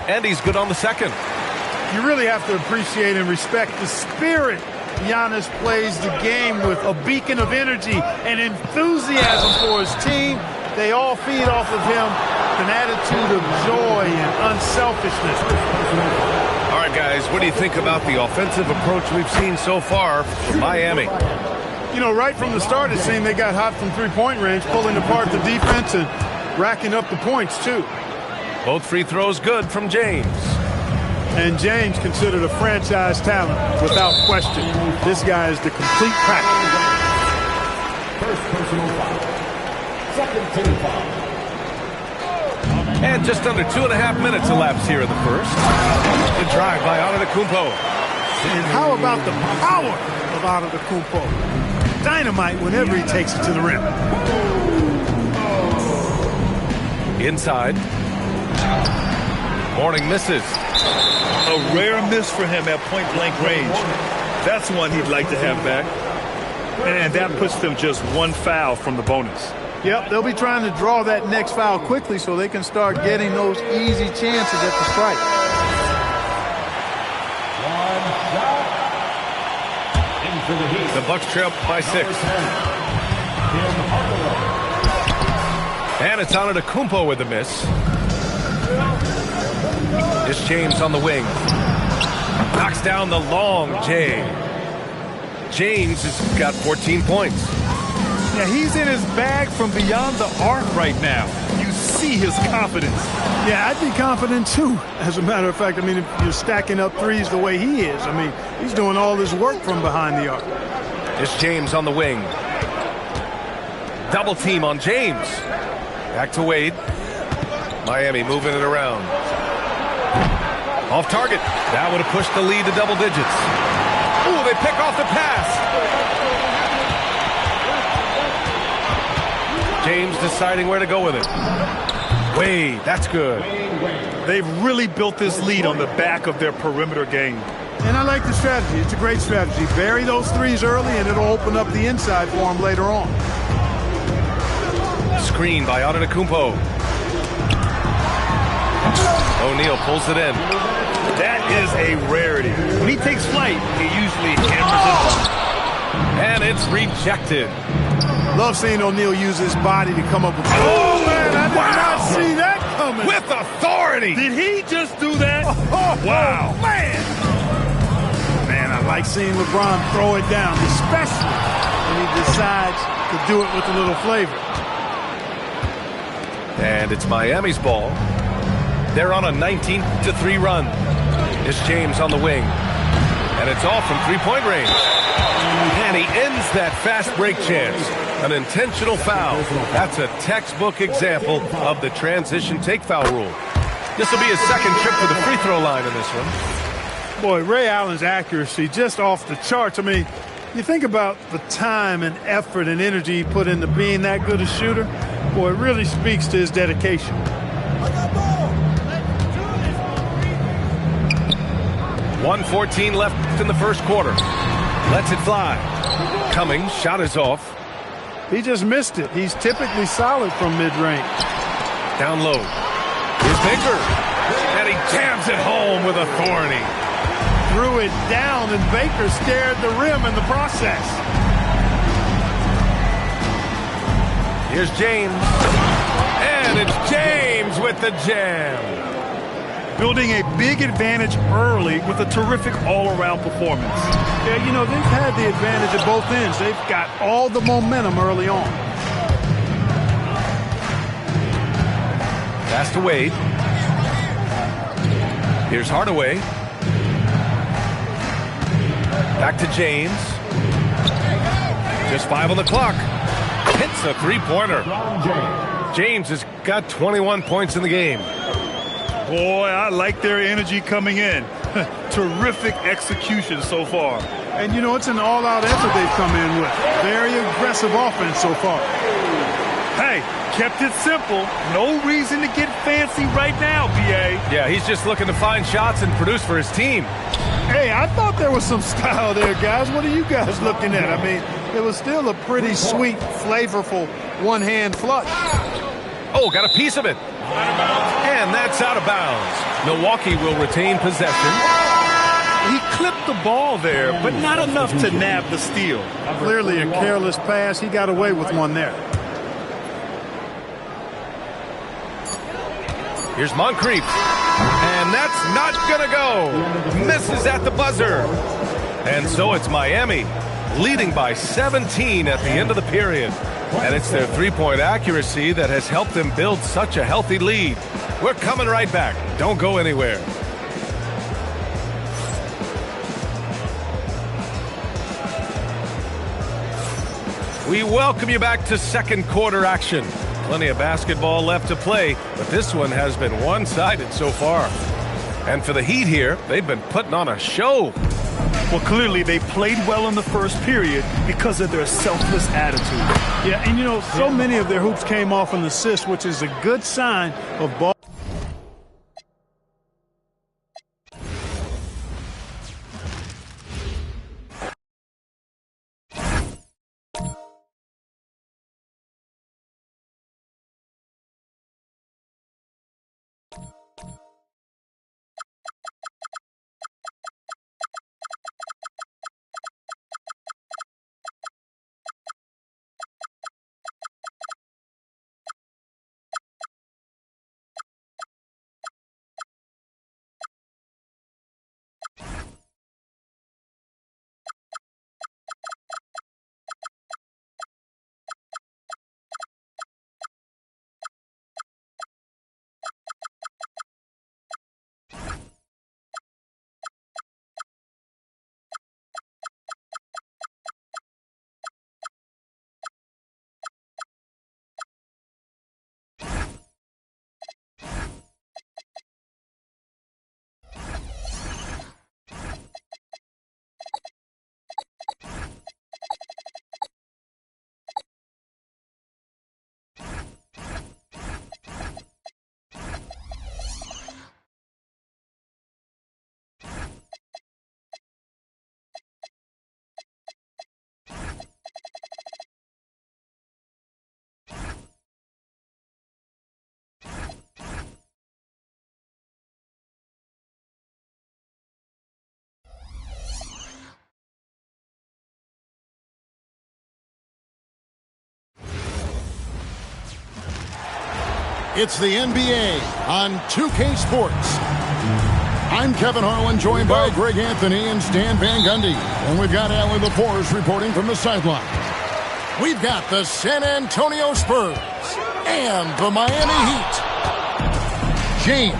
And he's good on the second. You really have to appreciate and respect the spirit Giannis plays the game with, a beacon of energy and enthusiasm for his team. They all feed off of him, an attitude of joy and unselfishness. All right, guys, what do you think about the offensive approach we've seen so far from Miami? You know, right from the start, it seemed they got hot from three-point range, pulling apart the defense and racking up the points, too. Both free throws good from James. And James considered a franchise talent, without question. This guy is the complete package. First personal foul. Second team foul. And just under 2.5 minutes elapsed here in the first. The drive by Antetokounmpo. And how about the power of Antetokounmpo? Dynamite whenever he takes it to the rim. Inside. Mourning misses. A rare miss for him at point-blank range. That's one he'd like to have back. And that puts them just one foul from the bonus. Yep, they'll be trying to draw that next foul quickly so they can start getting those easy chances at the strike. The Bucks trail by 6. And it's Antetokounmpo with the miss. It's James on the wing. Knocks down the long J. James has got 14 points. Yeah, he's in his bag from beyond the arc right now. You see his confidence. Yeah, I'd be confident too. As a matter of fact, I mean, if you're stacking up threes the way he is, I mean, he's doing all this work from behind the arc. It's James on the wing. Double team on James. Back to Wade. Miami moving it around. Off target. That would have pushed the lead to double digits. Ooh, they pick off the pass. James deciding where to go with it. Wade, that's good. They've really built this lead on the back of their perimeter game. And I like the strategy. It's a great strategy. Bury those threes early, and it'll open up the inside for them later on. Screen by Antetokounmpo. O'Neal pulls it in. That is a rarity. When he takes flight, he usually hammers it home. And it's rejected. Love seeing O'Neal use his body to come up with... Oh, man, I did not see that coming. With authority. Did he just do that? Wow. Man. Man, I like seeing LeBron throw it down, especially when he decides to do it with a little flavor. And it's Miami's ball. They're on a 19-3 run. It's James on the wing. And it's all from three-point range. And he ends that fast break chance. An intentional foul. That's a textbook example of the transition take foul rule. This will be his second trip to the free throw line in this one. Boy, Ray Allen's accuracy just off the charts. I mean, you think about the time and effort and energy he put into being that good a shooter. Boy, it really speaks to his dedication. 1:14 left in the first quarter. Lets it fly. Cummings, shot is off. He just missed it. He's typically solid from mid-range. Down low. Here's Baker. And he jams it home with authority. Threw it down, and Baker scared the rim in the process. Here's James. And it's James with the jam. Building a big advantage early with a terrific all-around performance. Yeah, you know, they've had the advantage at both ends. They've got all the momentum early on. Pass to Wade. Here's Hardaway. Back to James. Just 5 on the clock. Hits a three-pointer. James has got 21 points in the game. Boy, I like their energy coming in. Terrific execution so far. And, you know, it's an all-out effort they've come in with. Very aggressive offense so far. Hey, kept it simple. No reason to get fancy right now, B.A. Yeah, he's just looking to find shots and produce for his team. Hey, I thought there was some style there, guys. What are you guys looking at? I mean, it was still a pretty sweet, flavorful one-hand flush. Oh, got a piece of it. And that's out of bounds. Milwaukee will retain possession. He clipped the ball there, but not enough to nab the steal. Clearly a careless pass. He got away with one there. Here's Moncrief. And that's not going to go. Misses at the buzzer. And so it's Miami leading by 17 at the end of the period. And it's their three-point accuracy that has helped them build such a healthy lead. We're coming right back. Don't go anywhere. We welcome you back to second quarter action. Plenty of basketball left to play, but this one has been one-sided so far. And for the Heat here, they've been putting on a show. Well, clearly they played well in the first period because of their selfless attitude. Yeah, and you know, so many of their hoops came off an assist, which is a good sign of ball. It's the NBA on 2K Sports. I'm Kevin Harlan, joined by Greg Anthony and Stan Van Gundy. And we've got Allie LaForce reporting from the sideline. We've got the San Antonio Spurs and the Miami Heat. James.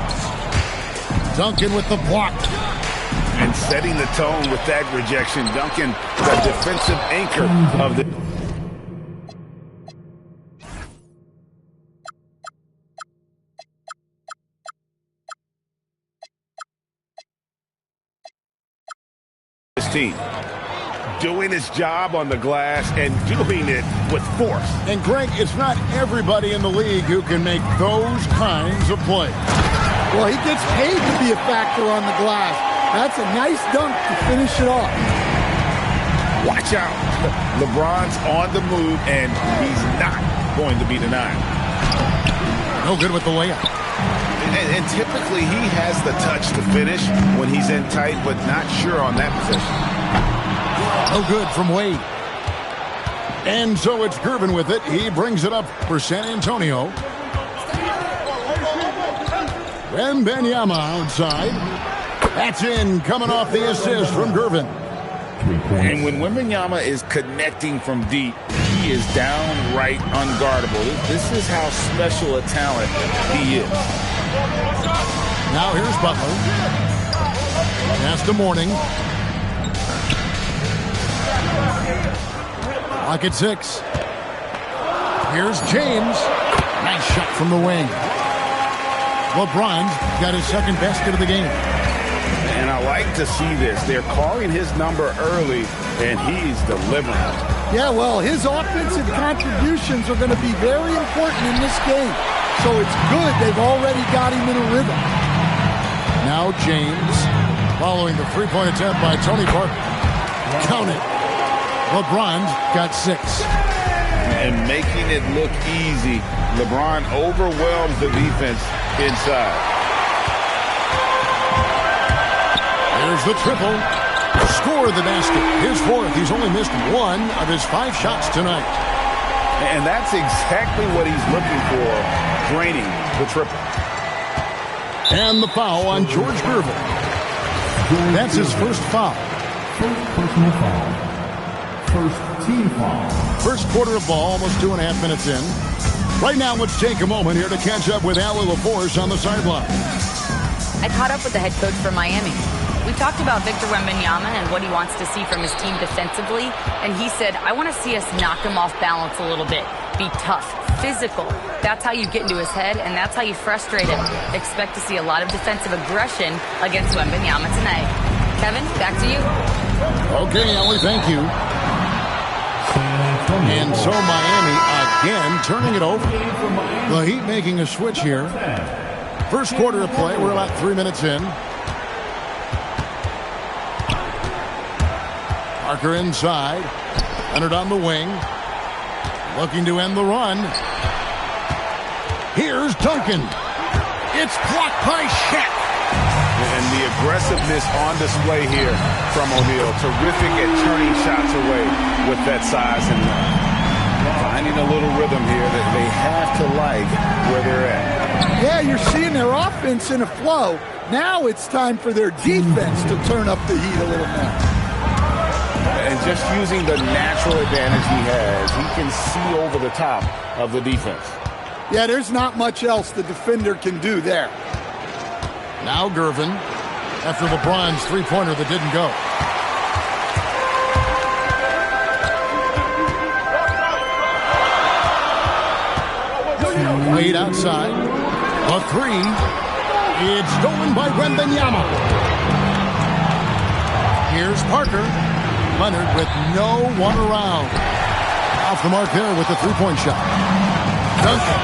Duncan with the block. And setting the tone with that rejection. Duncan, the defensive anchor of the... team. Doing his job on the glass and doing it with force. And Greg, it's not everybody in the league who can make those kinds of plays. Well, he gets paid to be a factor on the glass. That's a nice dunk to finish it off. Watch out. LeBron's on the move, and he's not going to be denied. No good with the layup. And typically he has the touch to finish when he's in tight, but not sure on that possession. No good from Wade. And so it's Gervin with it. He brings it up for San Antonio. Wembanyama outside. That's in, coming off the assist from Gervin. And when Wembanyama is connecting from deep, he is downright unguardable. This is how special a talent he is. Now here's Butler. Pass to Mourning. Lock at 6. Here's James. Nice shot from the wing. LeBron's got his second basket of the game. And I like to see this. They're calling his number early, and he's delivering. Yeah, well, his offensive contributions are going to be very important in this game. So it's good they've already got him in a rhythm. Now James, following the three-point attempt by Tony Parker. Count it. LeBron got 6. And making it look easy, LeBron overwhelms the defense inside. There's the triple. Score the basket. His fourth. He's only missed 1 of his 5 shots tonight. And that's exactly what he's looking for, draining the triple. And the foul on George Gervin. That's his first foul. First personal foul. First team foul. First quarter of ball, almost 2.5 minutes in. Right now, let's take a moment here to catch up with Allie LaForce on the sideline. I caught up with the head coach from Miami. We talked about Victor Wembanyama and what he wants to see from his team defensively, and he said, I want to see us knock him off balance a little bit. Be tough, physical. That's how you get into his head, and that's how you frustrate him. Expect to see a lot of defensive aggression against Wembanyama tonight. Kevin, back to you. Okay, Allie, thank you. And so Miami again turning it over. The Heat making a switch here. First quarter of play, we're about 3 minutes in. Parker inside. Leonard on the wing. Looking to end the run. Here's Duncan. It's blocked by Shaq. And the aggressiveness on display here from O'Neal. Terrific at turning shots away with that size and finding a little rhythm here that they have to like where they're at. Yeah, you're seeing their offense in a flow. Now it's time for their defense to turn up the heat a little more. And just using the natural advantage he has, he can see over the top of the defense. Yeah, there's not much else the defender can do there. Now Gervin, after LeBron's three-pointer that didn't go. Wade outside. A three. It's stolen by Wembanyama. Here's Parker. Leonard with no one around. Off the mark there with the three-point shot. Duncan.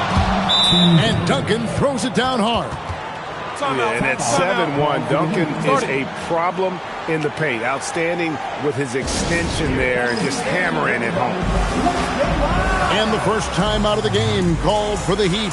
And Duncan throws it down hard. Yeah, and at 7-1, Duncan is a problem in the paint. Outstanding with his extension there, just hammering it home. And the first time out of the game called for the Heat.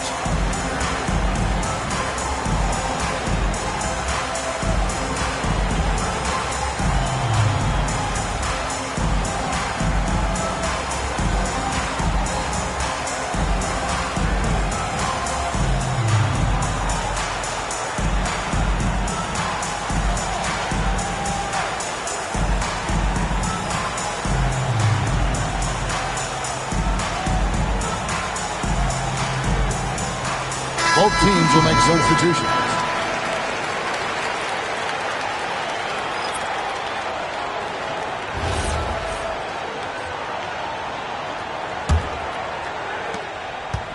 Both teams will make substitutions.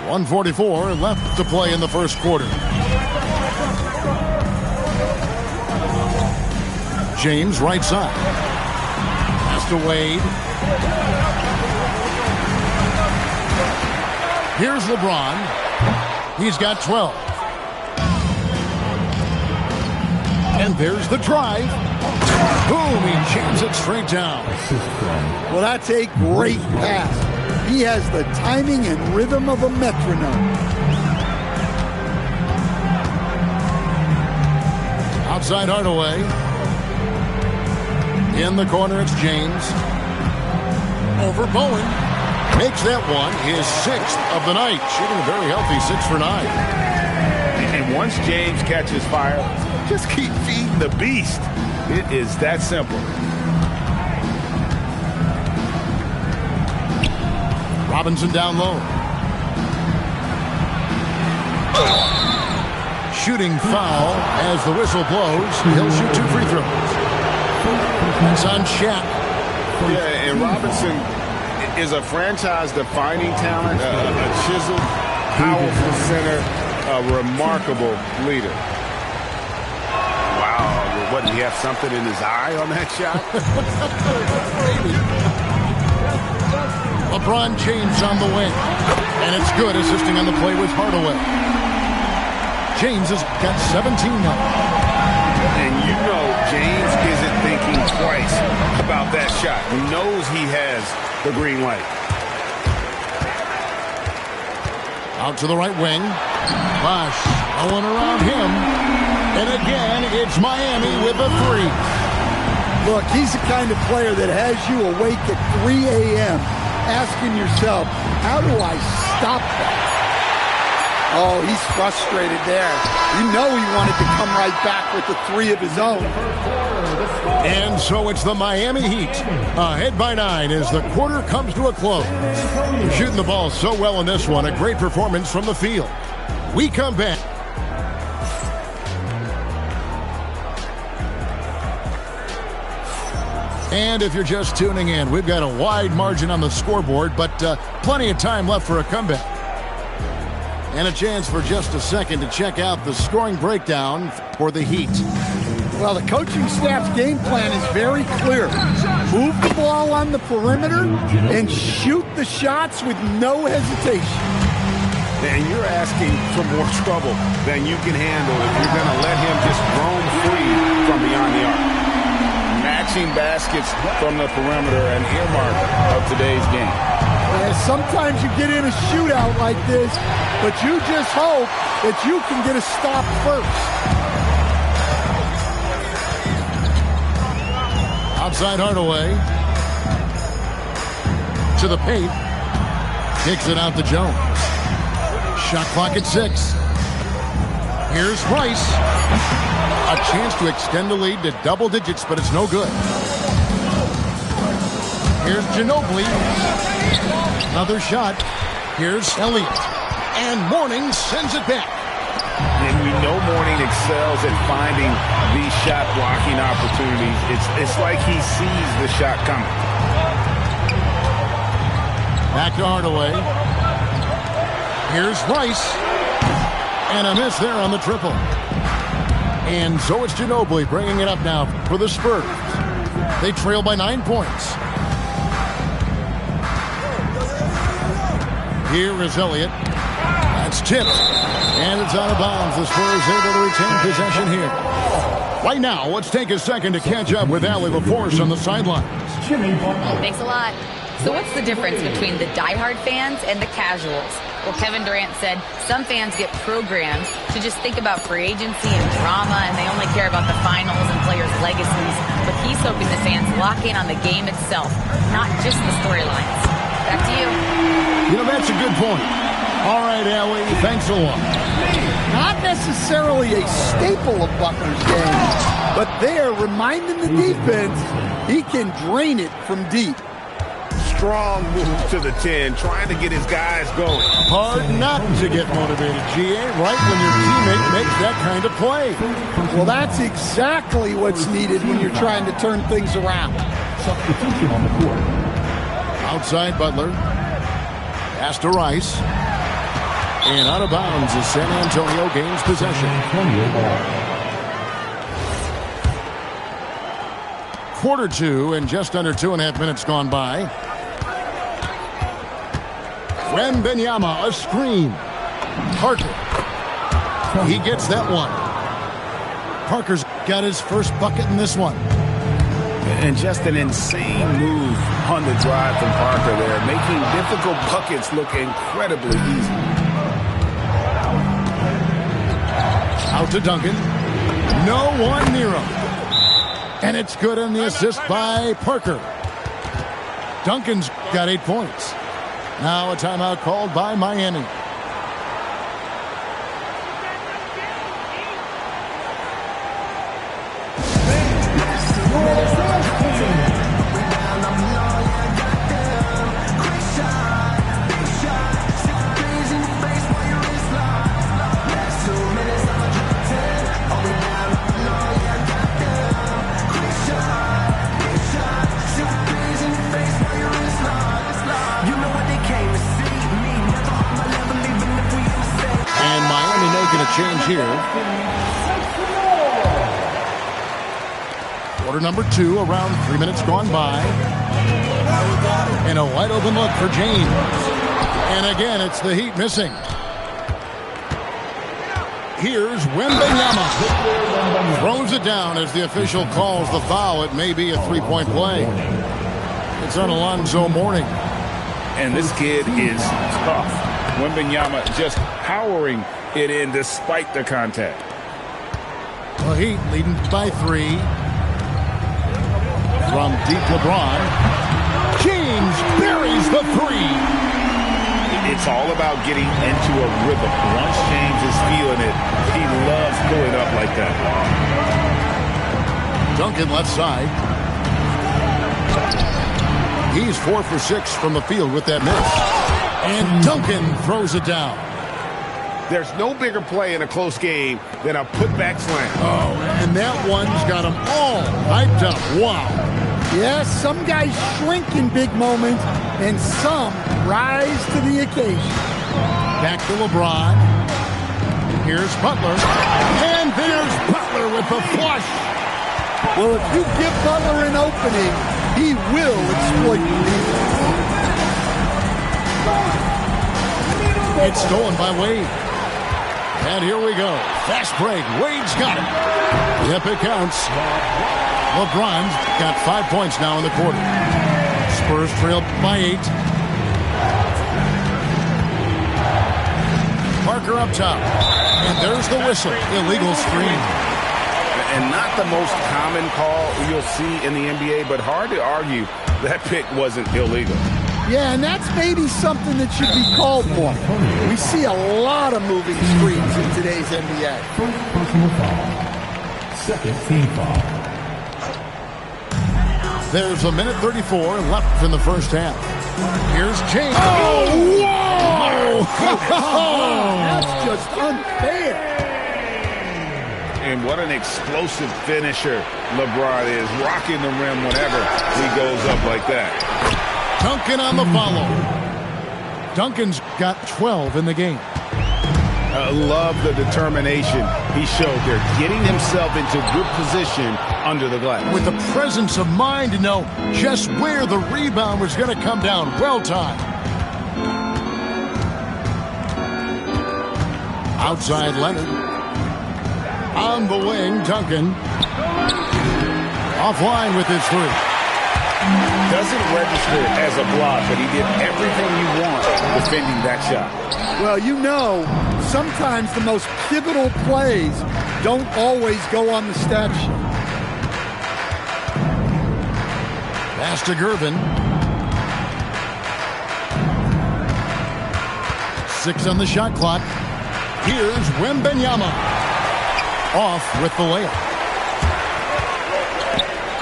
.144 left to play in the first quarter. James right side. Pass to Wade. Here's LeBron. He's got 12. And there's the drive. Boom, he jams it straight down. Well, that's a great pass. He has the timing and rhythm of a metronome. Outside Hardaway. In the corner, it's James. Over Bowen. Makes that one his 6th of the night. Shooting a very healthy 6 for 9. And once James catches fire, just keep feeding the beast. It is that simple. Robinson down low. Shooting foul as the whistle blows. He'll shoot 2 free throws. That's on Shaq. Yeah, and Robinson is a franchise-defining talent, a chiseled, powerful center, a remarkable leader. Wow, what, did he have something in his eye on that shot? LeBron James on the wing. And it's good, assisting on the play with Hardaway. James has got 17 now. And you know James isn't thinking twice about that shot. He knows he has the green light. Out to the right wing. Bosh, no one around him. And again, it's Miami with a 3. Look, he's the kind of player that has you awake at 3 a.m. asking yourself, how do I stop that? Oh, he's frustrated there. You know he wanted to come right back with the 3 of his own. And so it's the Miami Heat ahead by 9 as the quarter comes to a close. Shooting the ball so well in this one, a great performance from the field. We come back. And if you're just tuning in, we've got a wide margin on the scoreboard, but plenty of time left for a comeback. And a chance for just a second to check out the scoring breakdown for the Heat. Well, the coaching staff's game plan is very clear. Move the ball on the perimeter and shoot the shots with no hesitation. And you're asking for more trouble than you can handle if you're going to let him just roam free from beyond the arc. Matching baskets from the perimeter, an earmark of today's game. Yeah, sometimes you get in a shootout like this, but you just hope that you can get a stop first. Outside Hardaway. To the paint. Kicks it out to Jones. Shot clock at 6. Here's Rice. A chance to extend the lead to double digits, but it's no good. Here's Ginobili. Another shot. Here's Elliott. And Mourning sends it back. And we know Mourning excels at finding these shot blocking opportunities. It's like he sees the shot coming. Back to Hardaway. Here's Rice. And a miss there on the triple. And so it's Ginobili bringing it up now for the Spurs. They trail by 9 points. Here is Elliott. That's tipped. And it's out of bounds. The Spurs able to retain possession here. Right now, let's take a second to catch up with Allie LaForce on the sidelines. Thanks a lot. So what's the difference between the diehard fans and the casuals? Well, Kevin Durant said some fans get programmed to just think about free agency and drama, and they only care about the finals and players' legacies. But he's hoping the fans lock in on the game itself, not just the storylines. Back to you. You know, that's a good point. All right, Allie, thanks a lot. Not necessarily a staple of Butler's game, but there, reminding the defense he can drain it from deep. Strong move to the 10, trying to get his guys going. Hard not to get motivated, GA, right when your teammate makes that kind of play. Well, that's exactly what's needed when you're trying to turn things around. Substitution on the court. Outside Butler. Pass to Rice. And out of bounds as San Antonio gains possession. Quarter 2 and just under 2.5 minutes gone by. Wembanyama, a screen. Parker. He gets that one. Parker's got his first bucket in this one. And just an insane move on the drive from Parker there, making difficult buckets look incredibly easy. Out to Duncan. No one near him. And it's good on the assist by Parker. Duncan's got 8 points. Now a timeout called by Miami. Change here. Quarter number 2, around 3 minutes gone by. And a wide open look for James. And again, it's the Heat missing. Here's Wembanyama. Throws it down as the official calls the foul. It may be a 3-point play. It's on Alonzo Mourning. And this kid is tough. Wembanyama just powering it in despite the contact. Well, Heat leading by 3. From deep, LeBron. James buries the three. It's all about getting into a rhythm. Once James is feeling it, he loves pulling up like that. Duncan left side. He's 4 for 6 from the field with that miss. And Duncan throws it down. There's no bigger play in a close game than a putback slam. Oh, and that one's got them all hyped up. Wow. Yes, some guys shrink in big moments, and some rise to the occasion. Back to LeBron. Here's Butler. And there's Butler with the flush. Well, if you give Butler an opening, he will exploit the defense. It's stolen by Wade. And here we go. Fast break. Wade's got it. Yep, it counts. LeBron's got 5 points now in the quarter. Spurs trail by 8. Parker up top. And there's the whistle. Illegal screen. And not the most common call you'll see in the NBA, but hard to argue that pick wasn't illegal. Yeah, and that's maybe something that should be called for. We see a lot of moving screens in today's NBA. First personal foul. Second team foul. There's a minute 34 left in the first half. Here's James. Oh, whoa! That's just unfair. And what an explosive finisher LeBron is, rocking the rim whenever he goes up like that. Duncan on the follow. Duncan's got 12 in the game. I love the determination he showed there, getting himself into good position under the glass. With the presence of mind to know just where the rebound was going to come down. Well timed. Outside Leonard. On the wing, Duncan. Offline with his three. Doesn't register as a block, but he did everything you want defending that shot. Well, you know, sometimes the most pivotal plays don't always go on the stat sheet. Pass to Gervin. 6 on the shot clock. Here's Wembanyama. Off with the layup.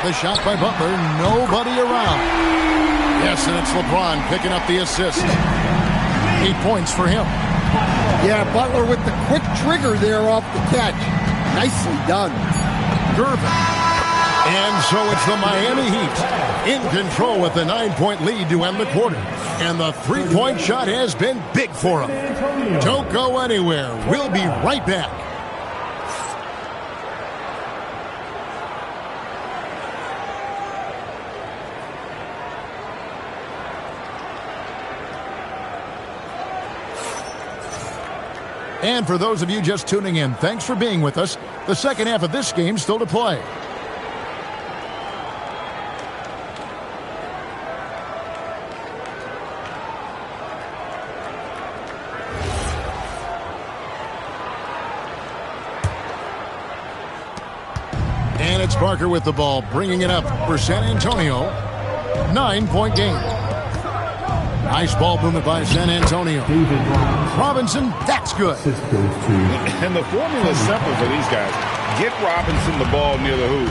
The shot by Butler. Nobody around. Yes, and it's LeBron picking up the assist. 8 points for him. Yeah, Butler with the quick trigger there off the catch. Nicely done. Gervin. And so it's the Miami Heat in control with a 9-point lead to end the quarter. And the three-point shot has been big for them. Don't go anywhere. We'll be right back. And for those of you just tuning in, thanks for being with us. The second half of this game still to play. And it's Parker with the ball, bringing it up for San Antonio. 9-point game. Nice ball movement by San Antonio. Robinson, that's good. And the formula is simple for these guys. Get Robinson the ball near the hoop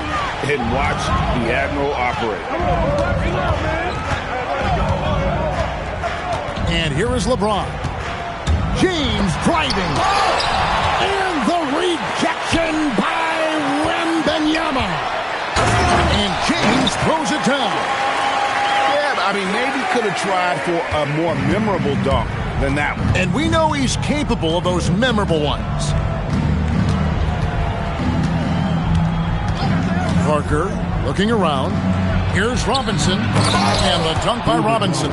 and watch the Admiral operate. And here is LeBron. James driving. And the rejection by Wembanyama. And James throws it down. I mean, maybe could have tried for a more memorable dunk than that one. And we know he's capable of those memorable ones. Parker looking around. Here's Robinson. And the dunk by Robinson.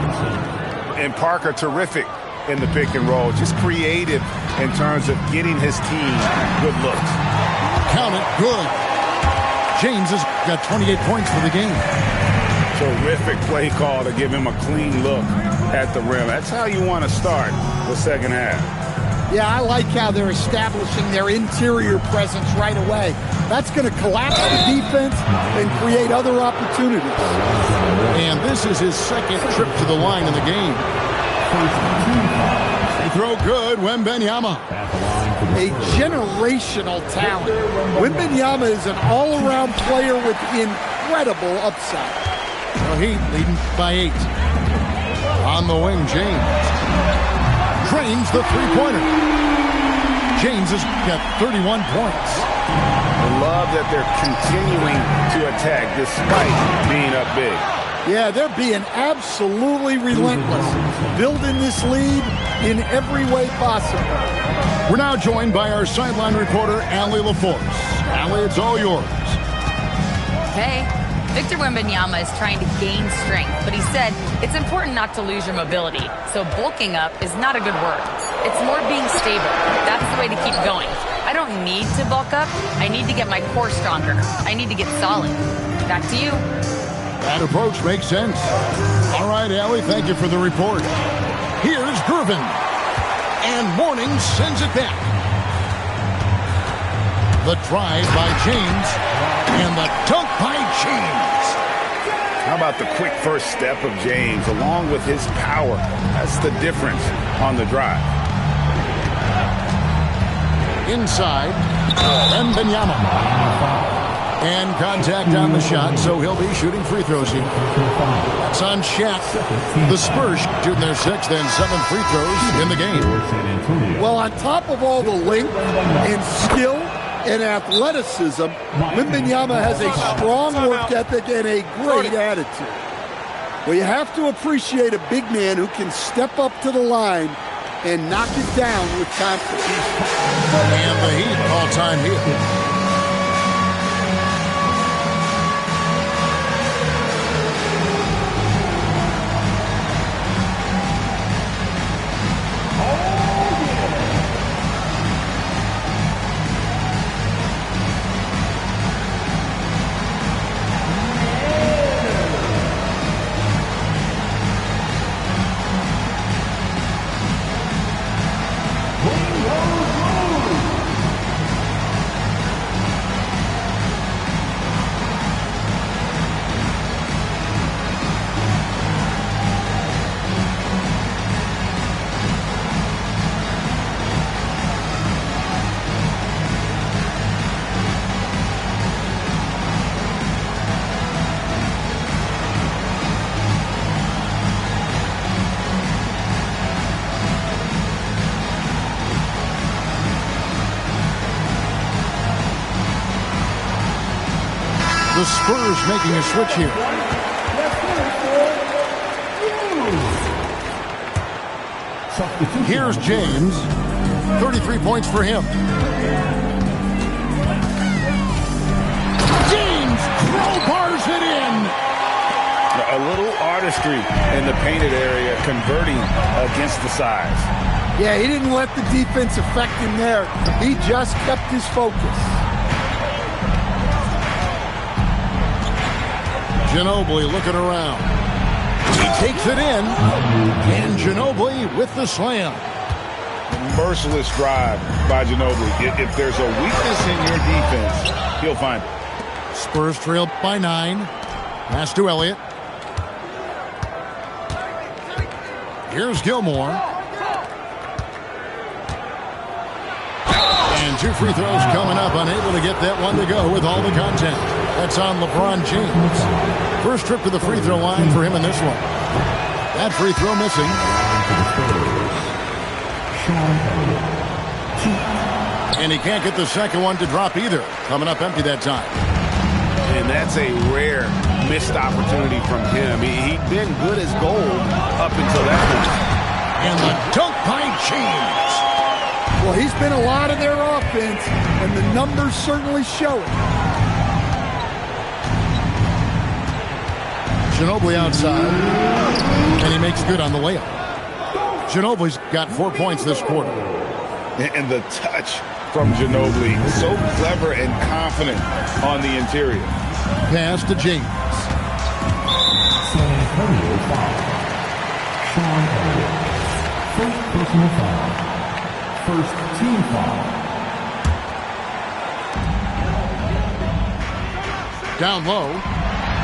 And Parker terrific in the pick and roll. Just creative in terms of getting his team good looks. Count it, good. James has got 28 points for the game. Terrific play call to give him a clean look at the rim. That's how you want to start the second half. Yeah, I like how they're establishing their interior presence right away. That's going to collapse the defense and create other opportunities. And this is his second trip to the line in the game. Free throw good, Wembanyama. A generational talent. Wembanyama is an all-around player with incredible upside. The Heat leading by 8. On the wing, James. Drains the three-pointer. James has got 31 points. I love that they're continuing to attack despite being up big. Yeah, they're being absolutely relentless, building this lead in every way possible. We're now joined by our sideline reporter, Allie LaForce. Allie, it's all yours. Hey, Victor Wembanyama is trying to gain strength, but he said it's important not to lose your mobility. So bulking up is not a good word. It's more being stable. That's the way to keep going. I don't need to bulk up. I need to get my core stronger. I need to get solid. Back to you. That approach makes sense. All right, Allie, thank you for the report. Here's Gervin. And Mourning sends it back. The drive by James. And the dunk by James. How about the quick first step of James along with his power? That's the difference on the drive. Inside. Wembanyama. And contact on the shot, so he'll be shooting free throws here. That's on Shaq. The Spurs shooting their 6th and 7th free throws in the game. Well, on top of all the length and skill and athleticism, Wembanyama has a strong work ethic and a great attitude. Well, you have to appreciate a big man who can step up to the line and knock it down with confidence. And the Heat all-time Heat. The Spurs making a switch here. Here's James. 33 points for him. James crowbars it in. A little artistry in the painted area, converting against the size. Yeah, he didn't let the defense affect him there. He just kept his focus. Ginobili looking around. He takes it in. And Ginobili with the slam. Merciless drive by Ginobili. If there's a weakness in your defense, he'll find it. Spurs trail by 9. Pass to Elliott. Here's Gilmore. And 2 free throws coming up. Unable to get that one to go with all the content. That's on LeBron James. First trip to the free throw line for him in this one. That free throw missing. And he can't get the second one to drop either. Coming up empty that time. And that's a rare missed opportunity from him. He'd been good as gold up until that point. And the dunk by James. Well, he's been a lot of their offense, and the numbers certainly show it. Ginobili outside, and he makes good on the layup. Ginobili's got 4 points this quarter. And the touch from Ginobili, so clever and confident on the interior. Pass to James. San Antonio foul. Sean Elliott. First personal foul. First team foul. Down low.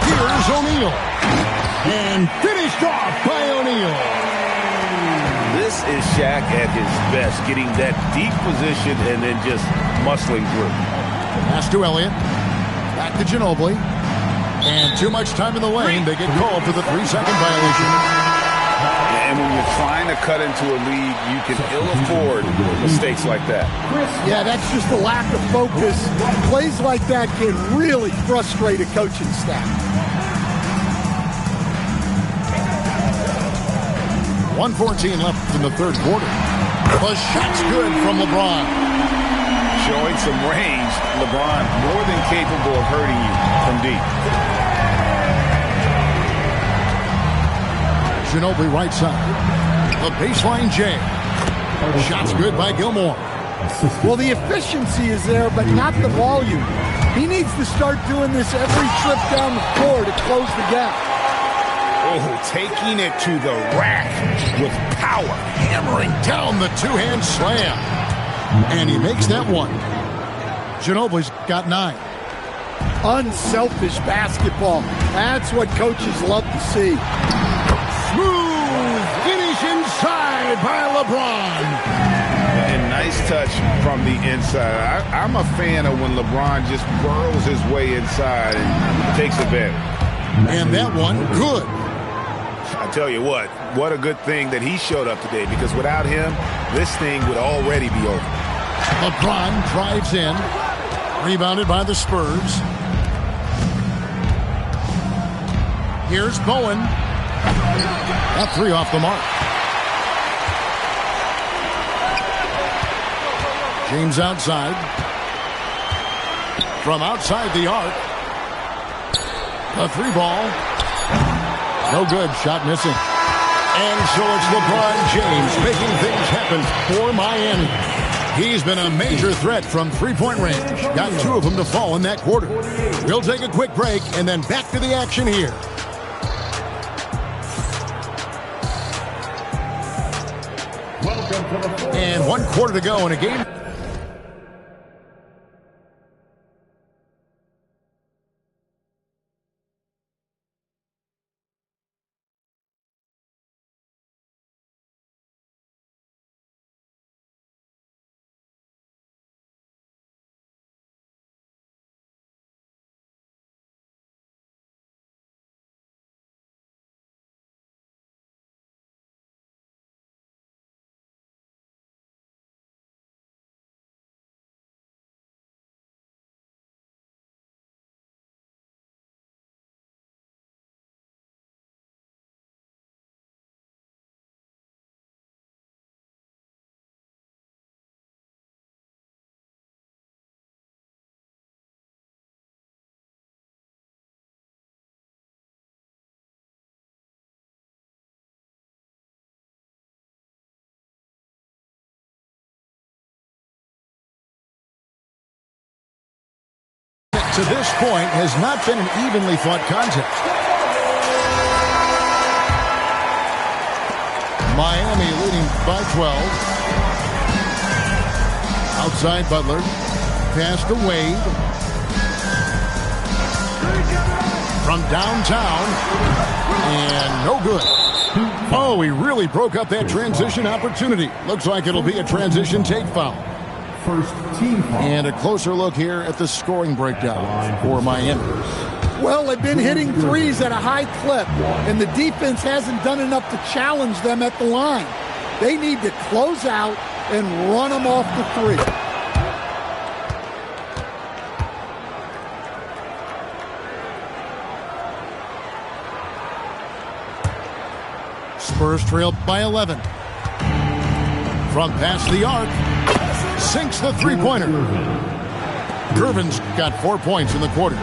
Here's O'Neal. And finished off by O'Neal. This is Shaq at his best, getting that deep position and then just muscling through. Pass to Elliott. Back to Ginobili. And too much time in the lane. They get called for the 3-second violation. And when you're trying to cut into a lead, you can ill afford mistakes like that. Yeah, that's just a lack of focus. Plays like that can really frustrate a coaching staff. 1:14 left in the third quarter. The shot's good from LeBron. Showing some range, LeBron more than capable of hurting you from deep. Ginobili right side. The baseline J. Shot's good by Gilmore. Well, the efficiency is there, but not the volume. He needs to start doing this every trip down the floor to close the gap. Oh, taking it to the rack with power, hammering down the two-hand slam. And he makes that one. Ginobili's got 9. Unselfish basketball. That's what coaches love to see. Smooth finish inside by LeBron. And nice touch from the inside. I'm a fan of when LeBron just burrows his way inside and takes advantage. And that one, good. I tell you what a good thing that he showed up today, because without him, this thing would already be over. LeBron drives in. Rebounded by the Spurs. Here's Bowen. That 3 off the mark. James outside. From outside the arc. The 3 ball. No good. Shot missing. And so it's LeBron James making things happen for Miami. He's been a major threat from three-point range. Got 2 of them to fall in that quarter. We'll take a quick break and then back to the action here. And 1 quarter to go in a game. To this point has not been an evenly fought contest. Miami leading by 12. Outside Butler. Pass to Wade. From downtown. And no good. Oh, he really broke up that transition opportunity. Looks like it'll be a transition take foul. First team foul. And a closer look here at the scoring breakdown for Miami. Well, they've been hitting threes at a high clip, and the defense hasn't done enough to challenge them at the line. They need to close out and run them off the three. Spurs trail by 11. From past the arc. Sinks the three-pointer. Gervin's got 4 points in the quarter.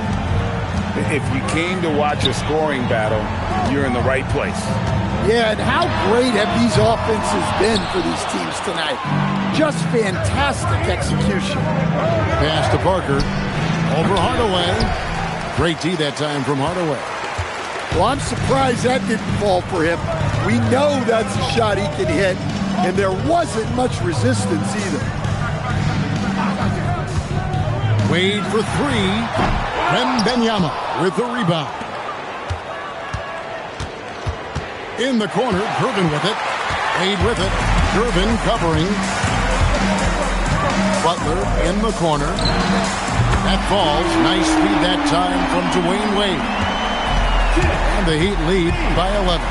If you came to watch a scoring battle, you're in the right place. Yeah, and how great have these offenses been for these teams tonight? Just fantastic execution. Pass to Parker. Over Hardaway. Great D that time from Hardaway. Well, I'm surprised that didn't fall for him. We know that's a shot he can hit. and there wasn't much resistance either. Wade for three. Wembanyama with the rebound. In the corner, Gervin with it. Wade with it. Gervin covering. Butler in the corner. That falls. Nice feed that time from Dwayne Wade. And the Heat lead by 11.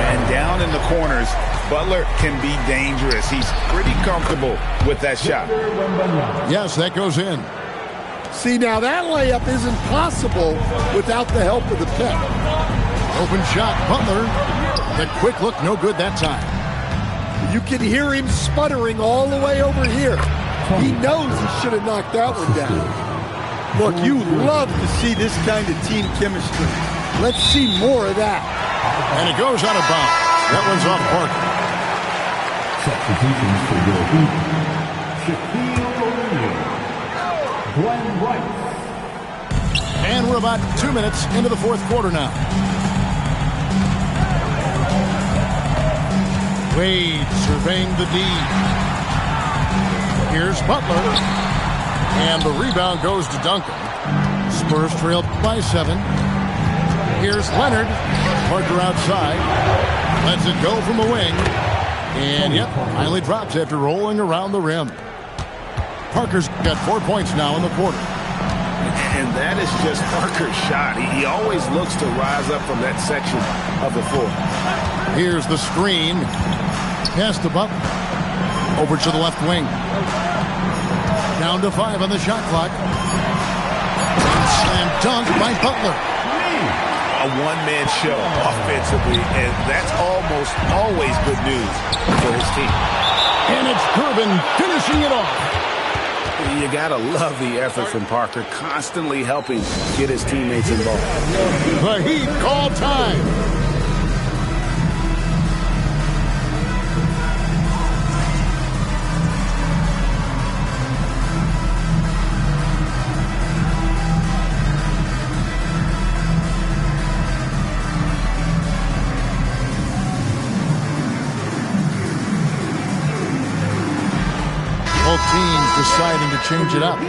And down in the corners, Butler can be dangerous. He's pretty comfortable with that shot. Yes, that goes in. See, now that layup isn't possible without the help of the pick. Open shot, Butler. The quick look, no good that time. You can hear him sputtering all the way over here. He knows he should have knocked that one down. Look, you love to see this kind of team chemistry. Let's see more of that. And it goes out of bounds. That one's off Parker. Substitutions for your Heat. Shaquille O'Neal. Glenn Rice. And we're about 2 minutes into the fourth quarter now. Wade surveying the D. Here's Butler. And the rebound goes to Duncan. Spurs trail by 7. Here's Leonard. Parker outside. Lets it go from the wing. And yep, finally drops after rolling around the rim. Parker's got 4 points now in the quarter. And that is just Parker's shot. He always looks to rise up from that section of the floor. Here's the screen. Pass to Butler. Over to the left wing. Down to 5 on the shot clock. Slam dunk by Butler. A one-man show offensively, and that's almost always good news for his team. And it's Gervin finishing it off. You gotta love the effort from Parker, constantly helping get his teammates involved. The Heat call time. Teams deciding to change it up.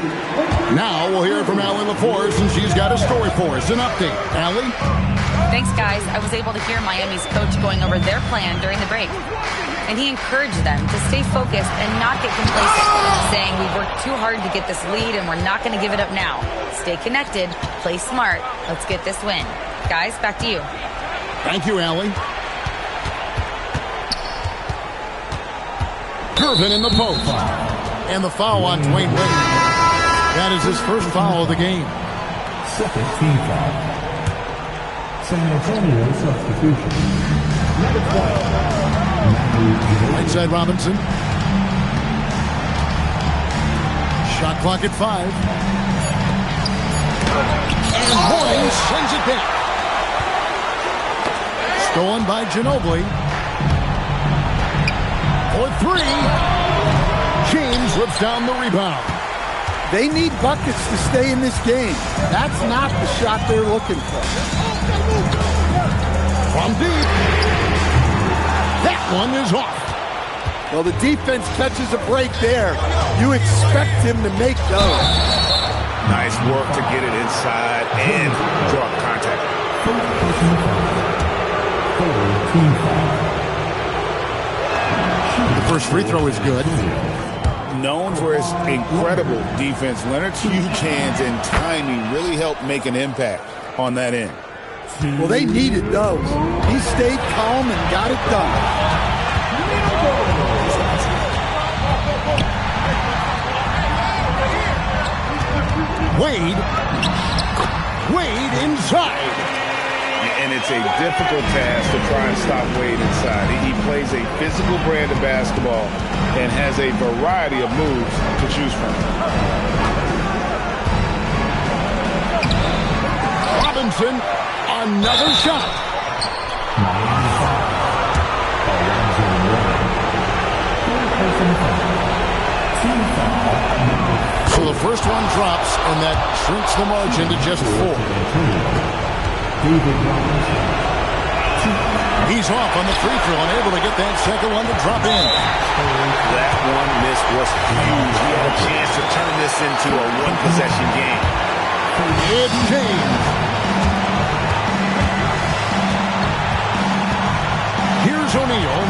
Now we'll hear from Allie LaForce, and she's got a story for us. An update. Allie? Thanks, guys. I was able to hear Miami's coach going over their plan during the break. And he encouraged them to stay focused and not get complacent, saying we've worked too hard to get this lead and we're not going to give it up now. Stay connected, play smart, let's get this win. Guys, back to you. Thank you, Allie. Gervin in the post. And the foul on Dwayne Wade. That is his first foul of the game. Second team foul. San Antonio substitution. Number 12. Right side Robinson. Shot clock at 5. And Horning sends it back. Stolen by Ginobili. For 3. James whips down the rebound. They need buckets to stay in this game. That's not the shot they're looking for. From deep. That one is off. Well, the defense catches a break there. You expect him to make those. Nice work to get it inside and draw contact. The first free throw is good. Known for his incredible defense, Leonard's huge hands and timing really helped make an impact on that end. Well, they needed those. He stayed calm and got it done. Wade inside. And it's a difficult task to try and stop Wade inside. He plays a physical brand of basketball and has a variety of moves to choose from. Robinson, another shot. So the first one drops, and that shrinks the margin to just 4. He's off on the free throw and able to get that second one to drop in. That one miss was huge. He had a chance to turn this into a one-possession game. It's James. Here's O'Neal.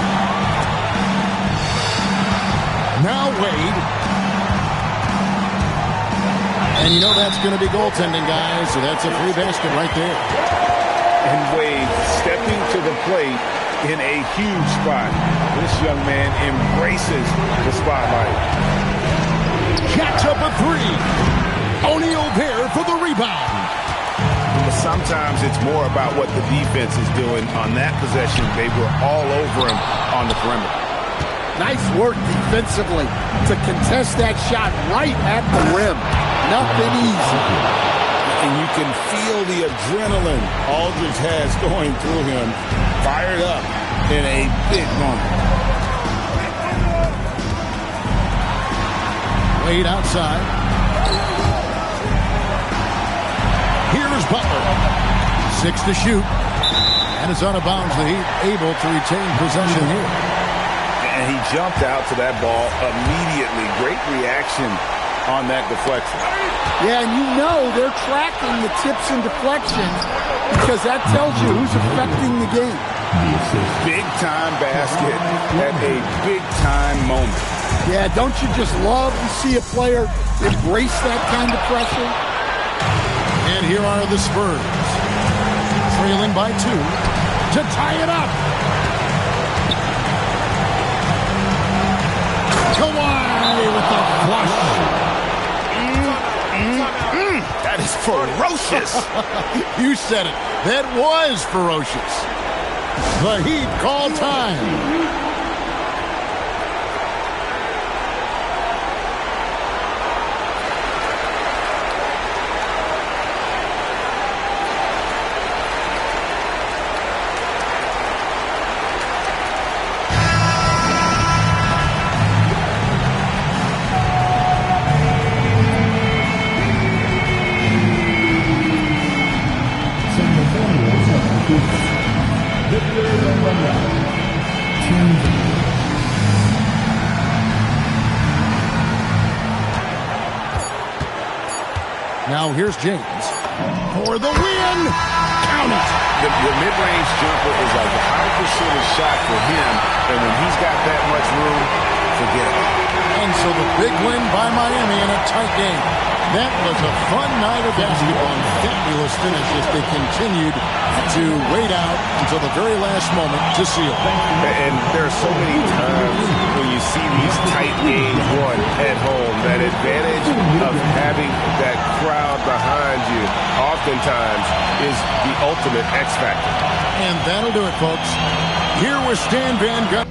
Now Wade. And you know that's going to be goaltending, guys, so that's a free basket right there. And Wade stepping to the plate in a huge spot. This young man embraces the spotlight. Jacks up a three. O'Neal there for the rebound. But sometimes it's more about what the defense is doing. On that possession, they were all over him on the perimeter. Nice work defensively to contest that shot right at the rim. Nothing easy. And you can feel the adrenaline Aldridge has going through him. Fired up in a big moment. Wade outside. Here's Butler. 6 to shoot. And it's out of bounds. The Heat able to retain possession here. And he jumped out to that ball immediately. Great reaction on that deflection. Yeah, and you know they're tracking the tips and deflections because that tells you who's affecting the game. Big-time basket at a big-time moment. Yeah, don't you just love to see a player embrace that kind of pressure? And here are the Spurs. Trailing by 2 to tie it up. Kawhi with the flush. That is ferocious. You said it. That was ferocious. The Heat call time. Now here's James for the win. Count it. The mid-range jumper is a high percentage shot for him, and when he's got that much room, forget it. And so the big win by Miami in a tight game. That was a fun night of basketball and fabulous finish as they continued to wait out until the very last moment to seal. And there are so many times when you see these tight games won at home, that advantage of having that crowd behind you oftentimes is the ultimate X factor. And that'll do it, folks. Here was Stan Van Gundy.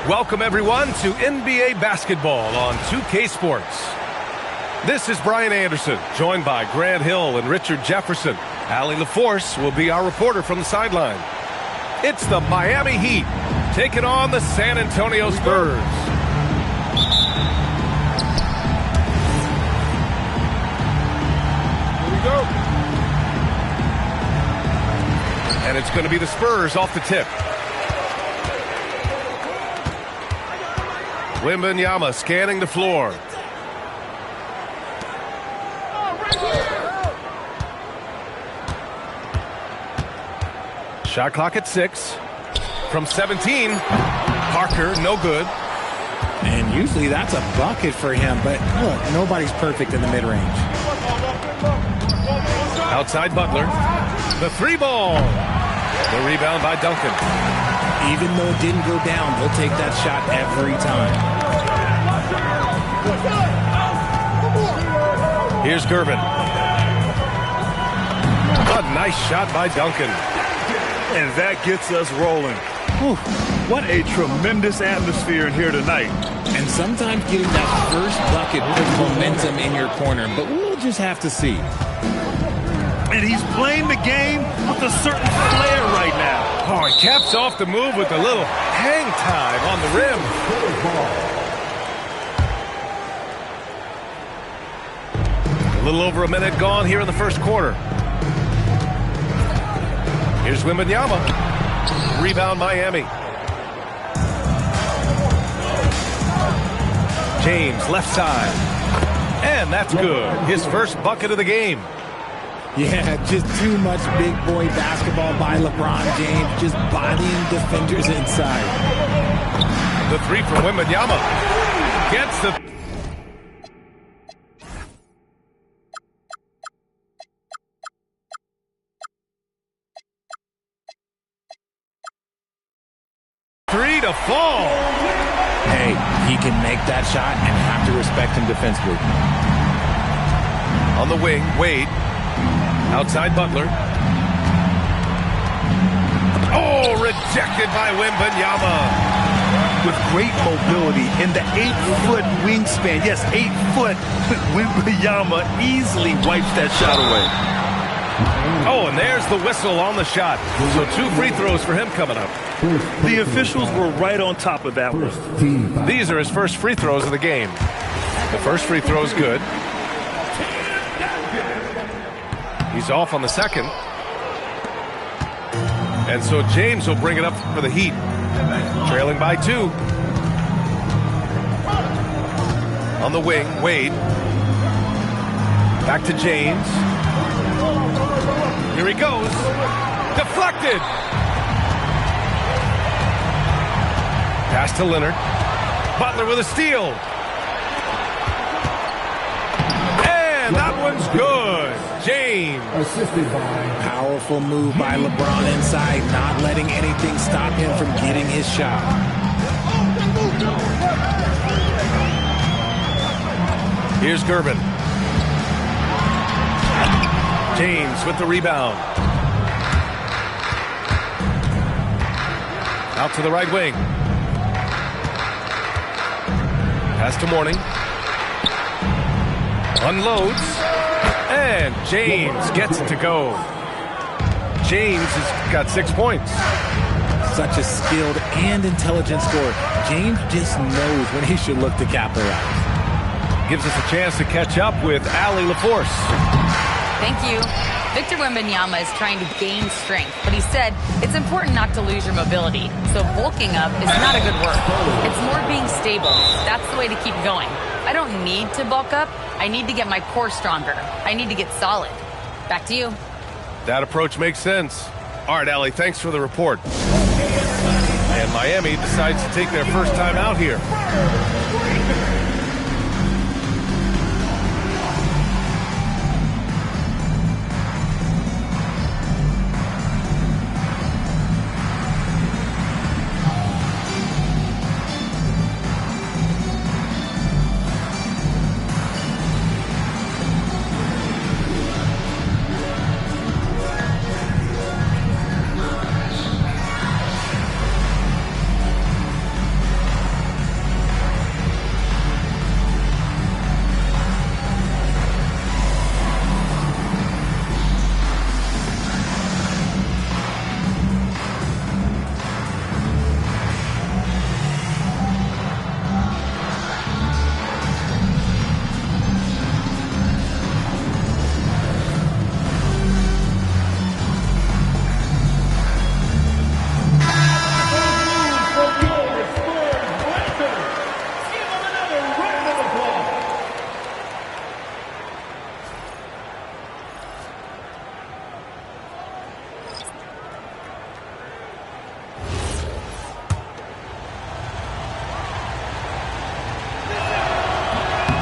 Welcome, everyone, to NBA basketball on 2K Sports. This is Brian Anderson, joined by Grant Hill and Richard Jefferson. Allie LaForce will be our reporter from the sideline. It's the Miami Heat taking on the San Antonio Spurs. Here we go. And it's going to be the Spurs off the tip. Wembanyama scanning the floor. Shot clock at 6. From 17. Parker, no good. And usually that's a bucket for him, but look, nobody's perfect in the mid-range. Outside Butler. The 3-ball. The rebound by Duncan. Even though it didn't go down, they'll take that shot every time. Here's Gervin. A nice shot by Duncan. And that gets us rolling. Whew, what a tremendous atmosphere in here tonight. And sometimes getting that first bucket puts momentum in your corner, but we'll just have to see. And he's playing the game with a certain flair right now. Oh, he caps off the move with a little hang time on the rim. A little over a minute gone here in the first quarter. Here's Wembanyama. Rebound Miami. James left side. And that's good. His first bucket of the game. Yeah, just too much big boy basketball by LeBron James, just bodying defenders inside. The 3 from Wembanyama. Gets the... Three to fall. Hey, he can make that shot and have to respect him defensively. On the wing, Wade. Outside Butler. Oh, rejected by Wembanyama. With great mobility in the 8-foot wingspan. Yes, 8 foot. Wembanyama easily wipes that shot away. Oh, and there's the whistle on the shot. So 2 free throws for him coming up. The officials were right on top of that one. These are his first free throws of the game. The first free throw is good. He's off on the second. And so James will bring it up for the Heat. Trailing by 2. On the wing, Wade. Back to James. Here he goes. Deflected. Pass to Leonard. Butler with a steal. And that one's good. James. Assisted by... Powerful move by LeBron inside, not letting anything stop him from getting his shot. Here's Gervin. James with the rebound. Out to the right wing. Pass to Mourning. Unloads. And James gets it to go. James has got 6 points. Such a skilled and intelligent scorer. James just knows when he should look to capitalize. Gives us a chance to catch up with Allie LaForce. Thank you. Victor Wembanyama is trying to gain strength, but he said it's important not to lose your mobility. So bulking up is not a good word. It's more being stable. That's the way to keep going. I don't need to bulk up. I need to get my core stronger. I need to get solid. Back to you. That approach makes sense. All right, Allie, thanks for the report. And Miami decides to take their first time out here.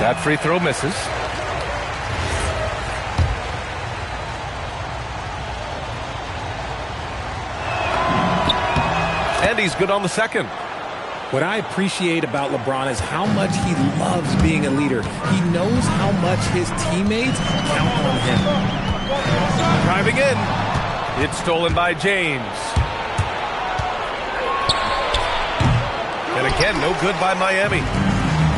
That free throw misses. And he's good on the second. What I appreciate about LeBron is how much he loves being a leader. He knows how much his teammates count on him. Driving in. It's stolen by James. And again, no good by Miami.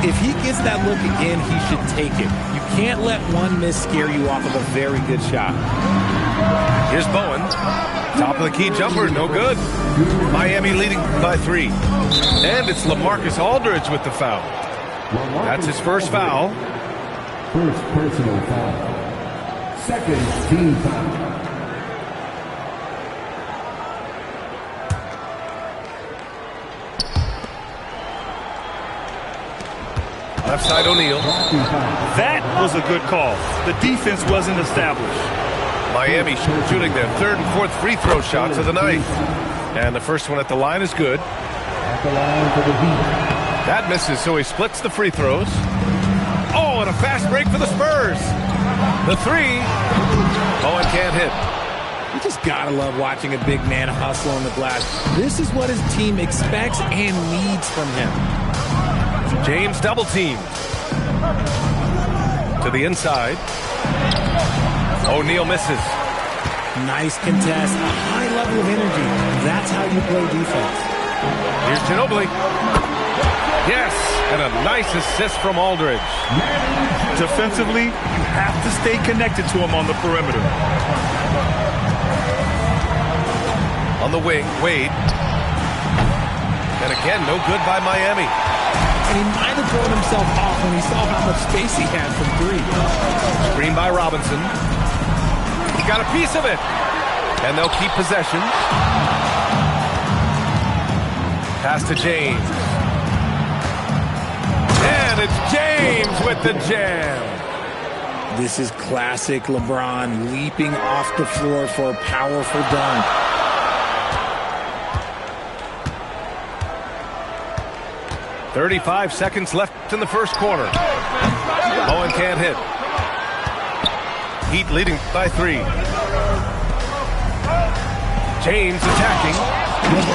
If he gets that look again, he should take it. You can't let one miss scare you off of a very good shot. Here's Bowen. Top of the key jumper, no good. Miami leading by 3. And it's LaMarcus Aldridge with the foul. That's his first foul. First personal foul. Second team foul. Left side O'Neal. That was a good call. The defense wasn't established. Miami shooting their 3rd and 4th free throw shots of the night. And the first one at the line is good. At the line for the Heat. That misses, so he splits the free throws. Oh, and a fast break for the Spurs. The 3. Bowen can't hit. You just gotta love watching a big man hustle on the glass. This is what his team expects and needs from him. James double teamed. To the inside. O'Neal misses. Nice contest, a high level of energy. That's how you play defense. Here's Ginobili. Yes, and a nice assist from Aldridge. Defensively, you have to stay connected to him on the perimeter. On the wing, Wade. And again, no good by Miami. And he might have thrown himself off when he saw how much space he had from 3. Screen by Robinson. He got a piece of it. And they'll keep possession. Pass to James. And it's James with the jam. This is classic LeBron leaping off the floor for a powerful dunk. .35 seconds left in the first quarter. Bowen can't hit. Heat leading by 3. James attacking.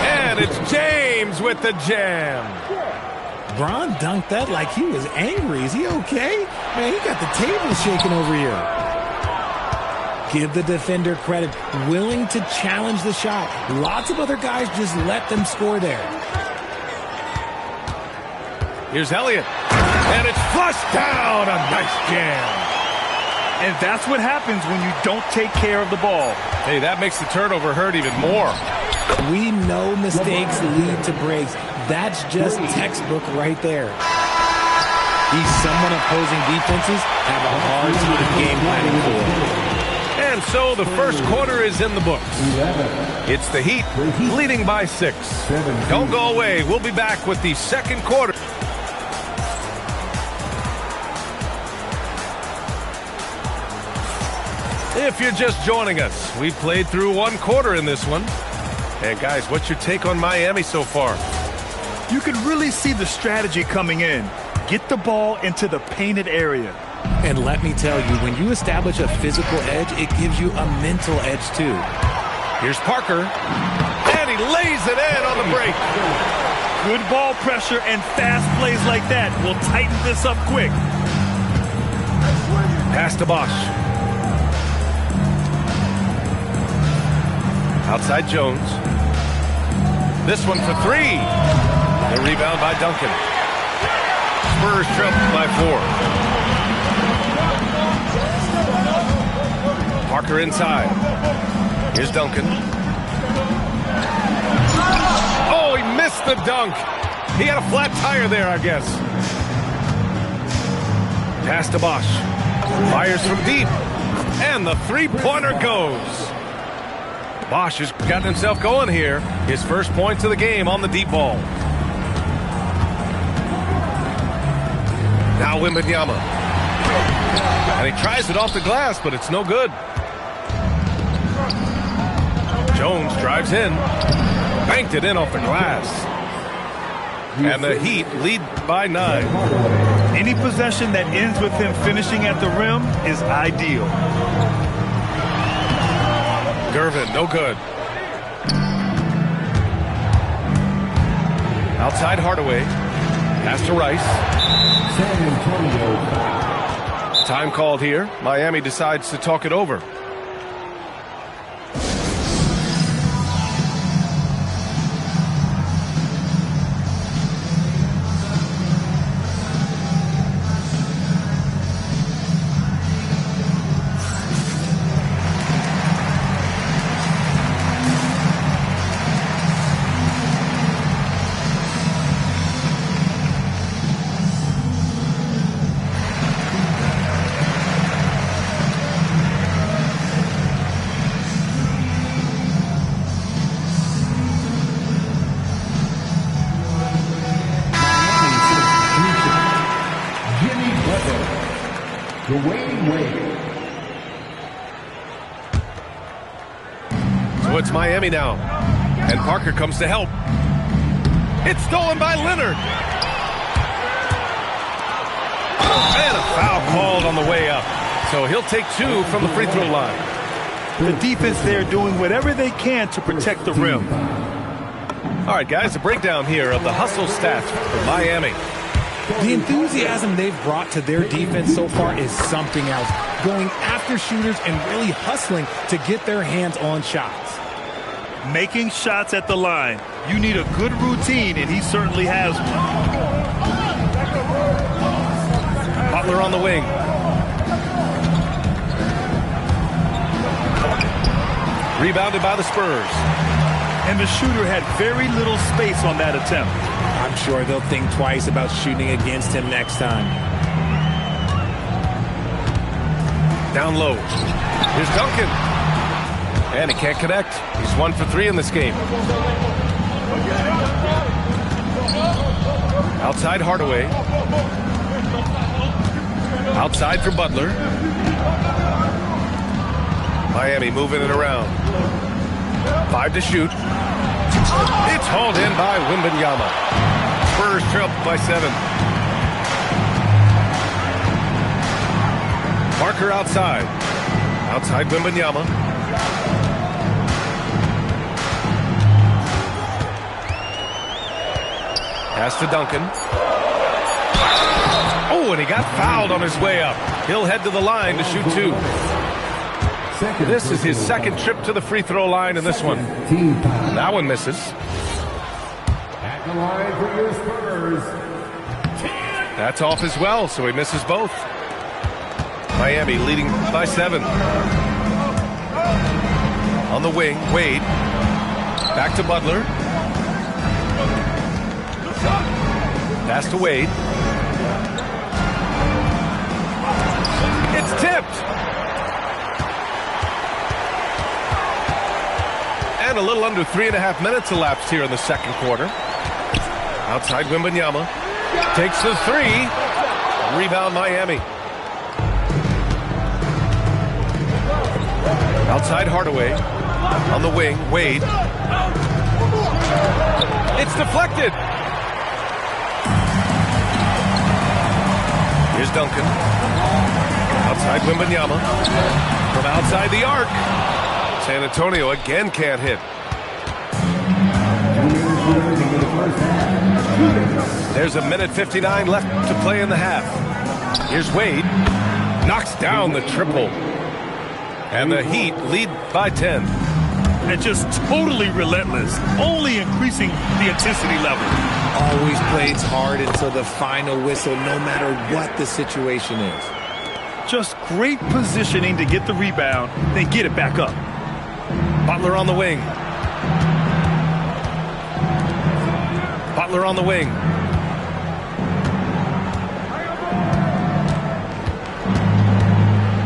And it's James with the jam. Bron dunked that like he was angry. Is he okay? Man, he got the table shaking over here. Give the defender credit. Willing to challenge the shot. Lots of other guys just let them score there. Here's Elliott. And it's flushed down. A nice jam. And that's what happens when you don't take care of the ball. Hey, that makes the turnover hurt even more. We know mistakes lead to breaks. That's just textbook right there. He's someone opposing defenses have a hard time game planning for. And so the first quarter is in the books. It's the Heat leading by 6. Don't go away. We'll be back with the second quarter. If you're just joining us, we've played through one quarter in this one. And guys, what's your take on Miami so far? You can really see the strategy coming in. Get the ball into the painted area. And let me tell you, when you establish a physical edge, it gives you a mental edge too. Here's Parker. And he lays it in on the break. Good ball pressure and fast plays like that will tighten this up quick. Pass to Bosch. Outside Jones. This one for 3. The rebound by Duncan. Spurs trail by 4. Parker inside. Here's Duncan. Oh, he missed the dunk. He had a flat tire there, I guess. Pass to Bosch. Fires from deep. And the three-pointer goes. Bosch has gotten himself going here. His first points of the game on the deep ball. Now Wembanyama. And he tries it off the glass, but it's no good. Jones drives in. Banked it in off the glass. And the Heat lead by 9. Any possession that ends with him finishing at the rim is ideal. Gervin, no good. Outside Hardaway. Pass to Rice. San Antonio foul. Time called here. Miami decides to talk it over. So it's Miami now. And Parker comes to help. It's stolen by Leonard. And a foul called on the way up. So he'll take 2 from the free throw line. The defense there doing whatever they can to protect the rim. All right, guys, a breakdown here of the hustle stats for Miami. The enthusiasm they've brought to their defense so far is something else. Going after shooters and really hustling to get their hands on shots. Making shots at the line. You need a good routine, and he certainly has one. Butler on the wing. Rebounded by the Spurs. And the shooter had very little space on that attempt. I'm sure they'll think twice about shooting against him next time. Down low. Here's Duncan. And he can't connect. He's 1 for 3 in this game. Outside Hardaway. Outside for Butler. Miami moving it around. 5 to shoot. It's hauled in by Wembanyama. Spurs trail by 7. Parker outside. Outside Wembanyama. Pass to Duncan. Oh, and he got fouled on his way up. He'll head to the line to shoot 2. This is his second trip to the free throw line in this one. That one misses. At the line for your Spurs. That's off as well, so he misses both. Miami leading by 7. On the wing, Wade. Back to Butler. Pass to Wade. It's tipped. And a little under 3.5 minutes elapsed here in the second quarter. Outside Wembanyama. Takes the 3. Rebound Miami. Outside Hardaway. On the wing, Wade. It's deflected. Here's Duncan. Outside Wembanyama. From outside the arc. San Antonio again can't hit. There's 1:59 left to play in the half. Here's Wade. Knocks down the triple. And the Heat lead by 10. And just totally relentless, only increasing the intensity level. Always plays hard until the final whistle, no matter what the situation is. Just great positioning to get the rebound, then get it back up. Butler on the wing. Butler on the wing.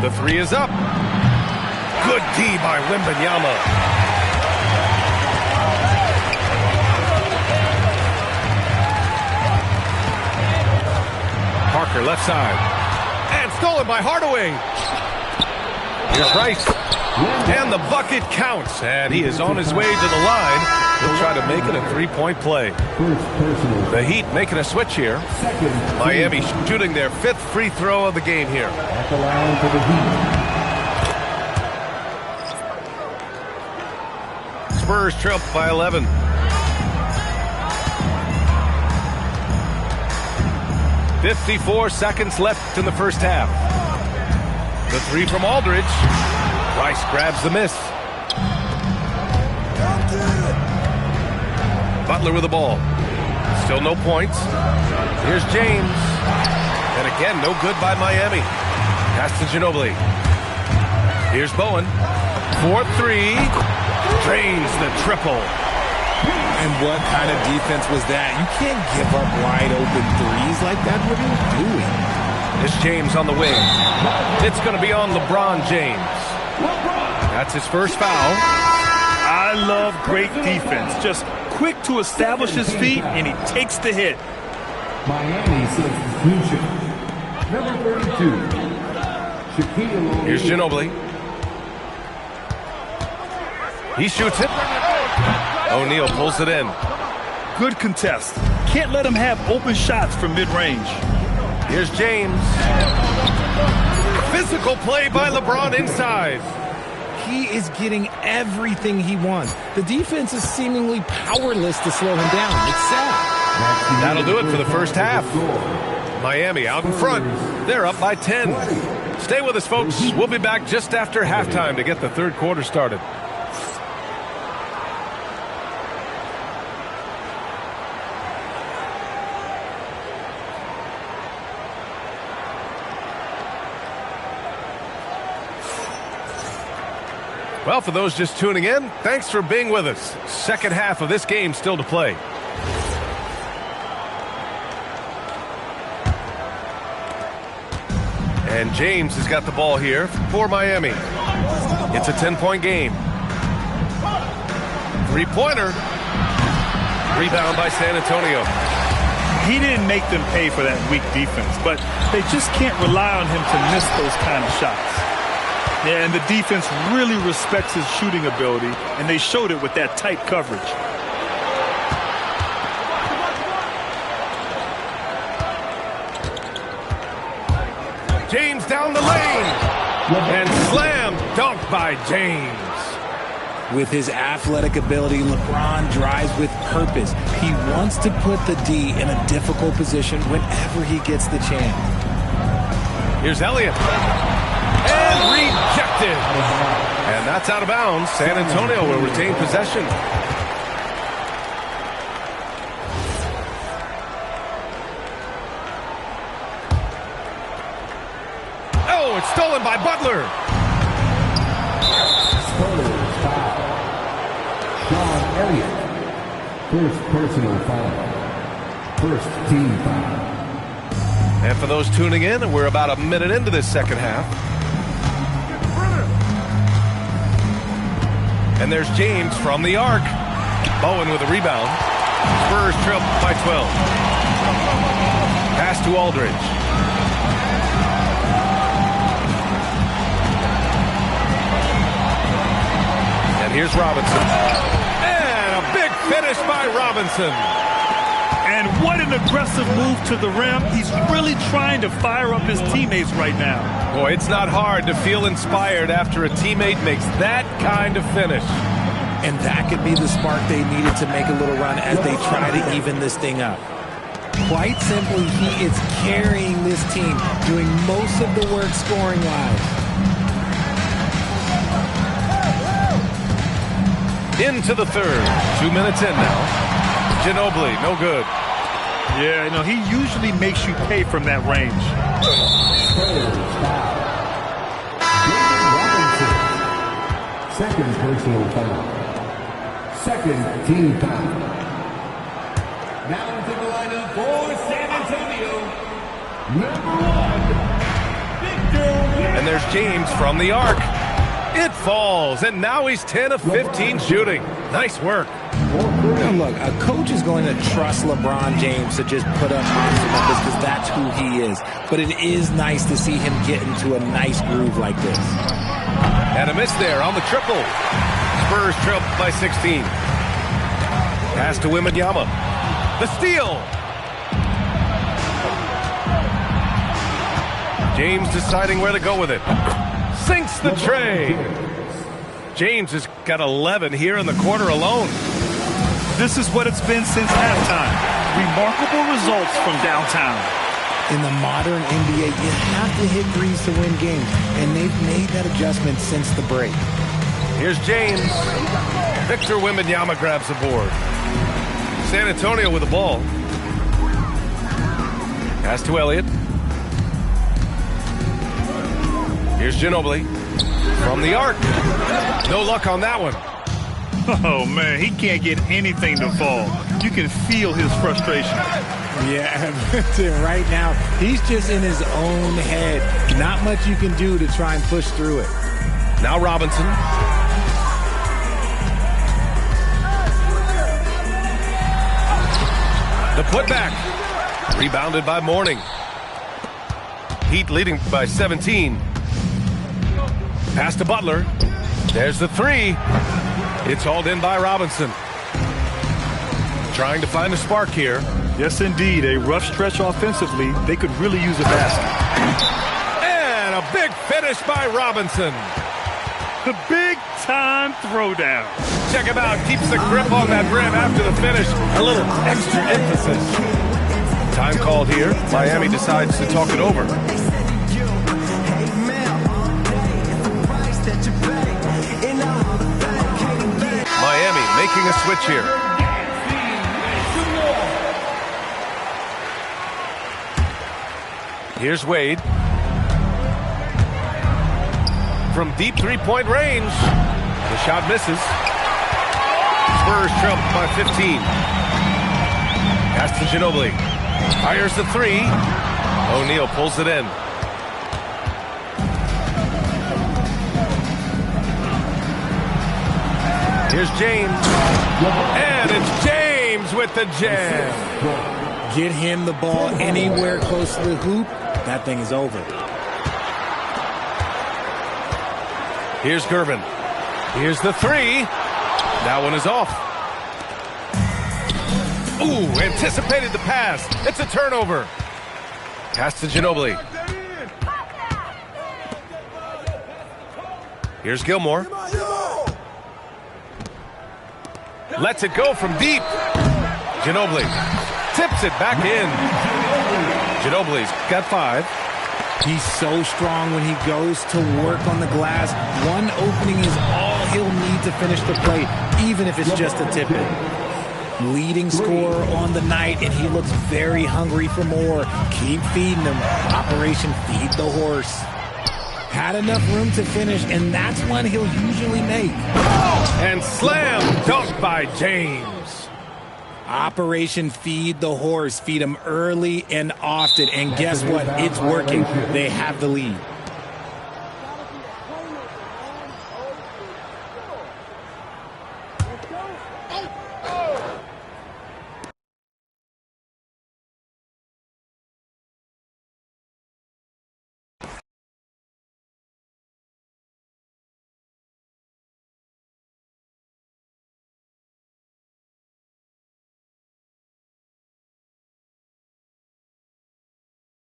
The 3 is up. Good D by Wembanyama. Parker left side. And stolen by Hardaway. Here's Rice. And the bucket counts. And he is on his way to the line He'll try to make it a three-point play. The Heat making a switch here. Miami shooting their 5th free throw of the game here. At the line for the Heat. Spurs trail by 11. "54 seconds left in the first half. The three from Aldridge. Rice grabs the miss. Butler with the ball. Still no points. Here's James. And again, no good by Miami. Pass to Ginobili. Here's Bowen. 4-3. Drains the triple. And what kind of defense was that? You can't give up wide open threes like that. What are you doing? It's James on the wing. It's going to be on LeBron James. That's his first foul. I love great defense. Just quick to establish his feet, and he takes the hit. Miami substitution. Number 32. Shaquille O'Neal. Here's Ginobili. He shoots it. O'Neal pulls it in. Good contest. Can't let him have open shots from mid-range. Here's James. Physical play by LeBron inside. He is getting everything he wants. The defense is seemingly powerless to slow him down. It's sad. That'll do it for the first half. Miami out in front. They're up by 10. Stay with us, folks. We'll be back just after halftime to get the third quarter started. Well, for those just tuning in, thanks for being with us. Second half of this game still to play. And James has got the ball here for Miami. It's a 10-point game. Three-pointer. Rebound by San Antonio. He didn't make them pay for that weak defense, but they just can't rely on him to miss those kind of shots. Yeah, and the defense really respects his shooting ability, and they showed it with that tight coverage. James down the lane. And slam dunk by James. With his athletic ability, LeBron drives with purpose. He wants to put the D in a difficult position whenever he gets the chance. Here's Elliott. And rejected. And that's out of bounds. San Antonio will retain possession. Oh, it's stolen by Butler. Spurs foul. Sean Elliott. First personal foul. First team foul. And for those tuning in, we're about a minute into this second half. And there's James from the arc. Bowen with a rebound. Spurs trail by 12. Pass to Aldridge. And here's Robinson. And a big finish by Robinson. And what an aggressive move to the rim. He's really trying to fire up his teammates right now. Boy, it's not hard to feel inspired after a teammate makes that kind of finish. And that could be the spark they needed to make a little run as they try to even this thing up. Quite simply, he is carrying this team, doing most of the work scoring-wise. Into the third. 2 minutes in now. Ginobili, no good. Yeah, you know, he usually makes you pay from that range. Second personal foul. Second team foul. Now into the lineup for San Antonio. Number 1, Victor. And there's James from the arc. It falls, and now he's 10 of 15 shooting. Nice work. Now look, a coach is going to trust LeBron James to just put up monster numbers because that's who he is. But it is nice to see him get into a nice groove like this. And a miss there on the triple. Spurs trail by 16. Pass to Wembanyama. The steal. James deciding where to go with it. Sinks the tray. James has got 11 here in the quarter alone. This is what it's been since halftime. Remarkable results from downtown. In the modern NBA, you have to hit threes to win games, and they've made that adjustment since the break. Here's James. Victor Wembanyama grabs the board. San Antonio with the ball. Pass to Elliott. Here's Ginobili from the arc. No luck on that one. Oh, man, he can't get anything to fall. You can feel his frustration. Yeah, right now, he's just in his own head. Not much you can do to try and push through it. Now Robinson. The putback. Rebounded by Mourning. Heat leading by 17. Pass to Butler. There's the three. It's hauled in by Robinson. Trying to find a spark here. Yes, indeed. A rough stretch offensively. They could really use a basket. And a big finish by Robinson. The big-time throwdown. Check him out. Keeps the grip on that rim after the finish. A little extra emphasis. Time called here. Miami decides to talk it over. Miami making a switch here. Here's Wade. From deep three-point range. The shot misses. Spurs trail by 15. Pass to Ginobili. Fires the three. O'Neal pulls it in. Here's James. And it's James with the jam. Get him the ball anywhere close to the hoop. That thing is over. Here's Gervin. Here's the three. That one is off. Ooh, anticipated the pass. It's a turnover. Pass to Ginobili. Here's Gilmore. Lets it go from deep. Ginobili tips it back in. Ginobili's got 5. He's so strong when he goes to work on the glass. One opening is all he'll need to finish the play, even if it's just a tip-in. Leading scorer on the night, and he looks very hungry for more. Keep feeding him. Operation Feed the Horse. Had enough room to finish, and that's one he'll usually make. And slam dunk by James. Operation Feed the Horse. Feed him early and often, and guess what? It's working. They have the lead.